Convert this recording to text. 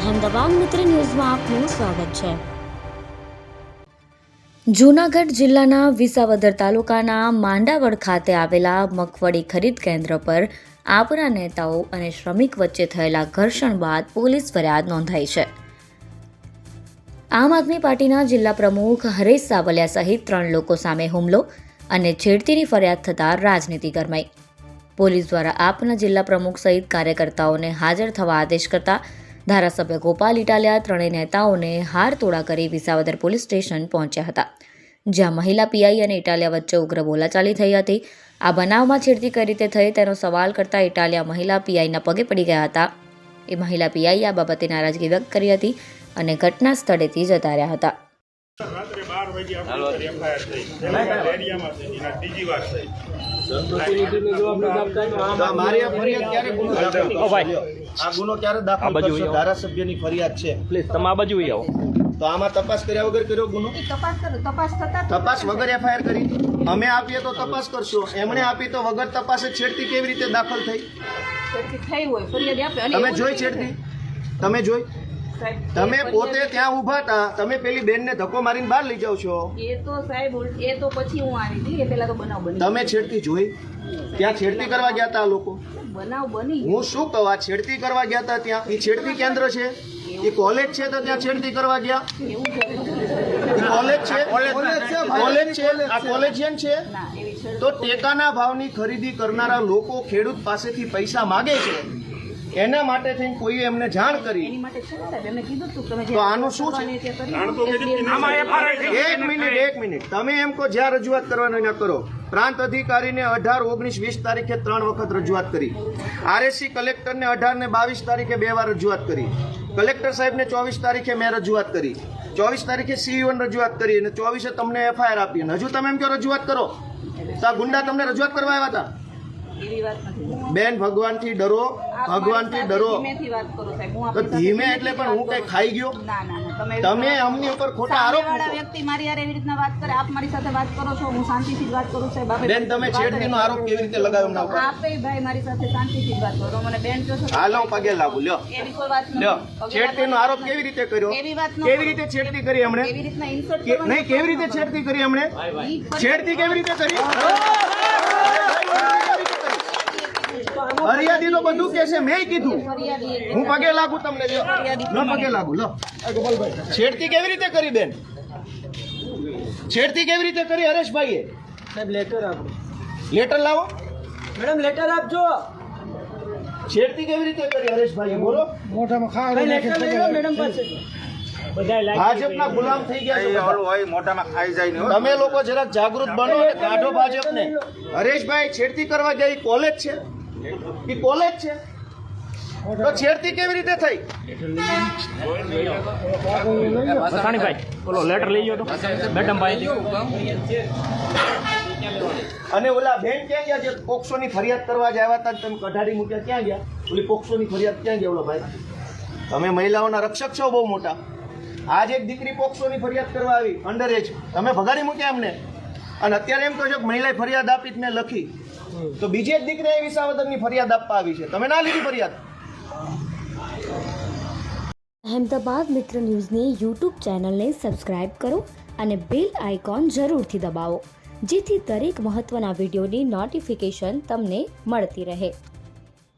અહેમદાબાદ મિત્ર ન્યૂઝમાં આપનું સ્વાગત છે। જૂનાગઢ જિલ્લાના વિસાવદર તાલુકાના માંડાવડ ખાતે આવેલા મગફળી ખરીદ કેન્દ્ર પર આપના નેતાઓ અને શ્રમિક વચ્ચે થયેલા ઘર્ષણ બાદ પોલીસ ફરિયાદ નોંધાઈ છે। આમ આદમી પાર્ટીના જિલ્લા પ્રમુખ હરેશ સાવલિયા સહિત 3 લોકો સામે હુમલો અને છેડતીની ફરિયાદ થતાં રાજનીતિ ગરમાઈ। પોલીસ દ્વારા આપના જિલ્લા પ્રમુખ સહિત કાર્યકર્તાઓને હાજર થવા આદેશ કરતા ધારાસભ્ય ગોપાલ ઇટાલિયા 3 નેતાઓને હારતોડા કરી વિસાવદર પોલીસ સ્ટેશન પહોંચ્યા હતા, જ્યાં મહિલા પીઆઈ અને ઇટાલિયા વચ્ચે ઉગ્ર બોલાચાલી થઈ હતી। આ બનાવમાં છેડતી કઈ રીતે થઈ તેનો સવાલ કરતા ઇટાલિયા મહિલા પીઆઈના પગે પડી ગયા હતા। એ મહિલા પીઆઈએ આ બાબતે નારાજગી વ્યક્ત કરી હતી અને ઘટના સ્થળેથી જતા રહ્યા હતા। રાત્રે 12 વાગે આપણે એફઆઈઆર થઈ એરિયામાં થઈ એના બીજી વાર થઈ મારી આ ફરિયાદ ક્યારે ગુનો દાખલ આ ગુનો ક્યારે દાખલ કરશો? ધારાસભ્યની ફરિયાદ છે, પ્લીઝ તમે આ બાજુ આવો। તો આમાં તપાસ કર્યા વગર કર્યો ગુનો? તપાસ વગર એફઆઈઆર કરી? અમે આપીએ તો તપાસ કરશો, એમણે આપી તો વગર તપાસે છેડતી કેવી રીતે દાખલ થઈ? તમે જોઈ છેડતી? તમે જોઈ? તમે પોતે ત્યાં ઊભા હતા, તમે પેલી બેનને ધક્કો મારીને બહાર લઈ જાવ છો। એ તો સાહેબ એ તો પછી હું આવી હતી, એ પહેલા તો બનાવ બની। તમે છેડતી જોઈ? ત્યાં છેડતી કરવા ગયા હતા લોકો? બનાવ બની। હું શું કહું, આ છેડતી કરવા ગયા હતા ત્યાં? એ છેડતી કેન્દ્ર છે, એ કોલેજ છે, તો ત્યાં છેડતી કરવા ગયા? કોલેજ છે, કોલેજ છે, આ કોલેજિયન છે, તો ટેકાના ભાવની ખરીદી કરનારા લોકો ખેડૂત પાસેથી પૈસા માગે છે, એના માટે થઈને કોઈએ એમને જાણ કરી, તો આનું શું છે? એક મિનિટ તમે એમ કહો જ્યાં રજૂઆત કરવાની ના કરો। પ્રાંત અધિકારીને 18, 19, 20 તારીખે 3 વખત રજૂઆત કરી, આરએસસી કલેક્ટરને 18 ને 22 તારીખે 2 વાર રજૂઆત કરી, કલેક્ટર સાહેબને 24 તારીખે મેં રજૂઆત કરી, 24 તારીખે સીઈઓને રજૂઆત કરી અને 24 તમને એફઆઈઆર આપી, અને હજુ તમે એમ કહો રજૂઆત કરો? તો આ ગુંડા તમને રજૂઆત કરવા આવ્યા હતા? બેન, ભગવાનથી ડરો, ભગવાનથી ડરો। તો ધીમે એટલે પણ હું કઈ ખાઈ ગયો? તમે અમની ઉપર ખોટા આરોપ વ્યક્તિ મારી યાર એવી રીતના વાત કરે, આપ મારી સાથે વાત કરો છો, હું શાંતિથી જ વાત કરું છું સાહેબ। બેન, તમે છેડતીનો આરોપ કેવી રીતે લગાવ્યો એમના ઉપર? આપે ભાઈ મારી સાથે શાંતિથી જ વાત કરો, મને બેન કહો છો? હાલો પગે લાગુ, લ્યો એવી કોઈ વાત લ્યો। નથી। છેડતીનો આરોપ કેવી રીતે કર્યો? એવી વાત ન કેવી રીતે છેડતી કરી એમણે? એવી રીતના ઇન્સર્ટ નહીં, કેવી રીતે છેડતી કરી એમણે? છેડતી કેવી રીતે કરી? ફરિયાદી તો બધું કે છે, મેં કીધું। હું પગે લાગુ તમને, લો પગે લાગુ, લો। છેડતી કેવી રીતે કરી બેન? છેડતી કેવી રીતે કરી હરેશભાઈએ? સાહેબ લેટર આપો। લેટર લાવો મેડમ, લેટર આપજો। છેડતી કેવી રીતે કરી હરેશભાઈએ? બોલો। મોઢામાં ખાવા લેટર લઈ લો મેડમ પાસે। ભાજપના ગુલામ થઈ ગયા છે બધા। મોટામાં ખાઈ જાય ને તમે લોકો જરાક જાગૃત બનો અને કાઢો ભાજપને। હરેશભાઈ છેડતી કરવા ગયા, એ કોલેજ છે, એ કોલેજ છે, તો છેડતી કેવી રીતે થઈ? મસાણીભાઈ બોલો, લેટર લઈ ગયો તો મેડમ ભાઈ। અને ઓલા બેન ક્યાં ગયા જે પોક્સોની ફરિયાદ કરવા જ આવ્યા હતા, તમે કઢાડી મૂક્યા, ક્યાં ગયા? ઓલી પોક્સોની ફરિયાદ ક્યાં ગયા ઓલા ભાઈ? તમે મહિલાઓના રક્ષક છો બહુ મોટા। આજ એક દીકરી પોક્સોની ફરિયાદ કરવા આવી, અંડર એજ, તમે ભગાડી મૂક્યા એમને, અને અત્યારે એમ કહો છો કે મહિલાએ ફરિયાદ આપી મેં લખી, તો બીજી એક દીકરી એ વિસાવદરની ફરિયાદ આપવા આવી છે, તમે ના લીધી ફરિયાદ? અહેમદાબાદ મિત્ર ન્યૂઝની યુટ્યુબ ચેનલને સબસ્ક્રાઇબ કરો અને બેલ આઇકોન જરૂરથી દબાવો, જેથી દરેક મહત્ત્વના વિડીયોની નોટિફિકેશન તમને મળતી રહે।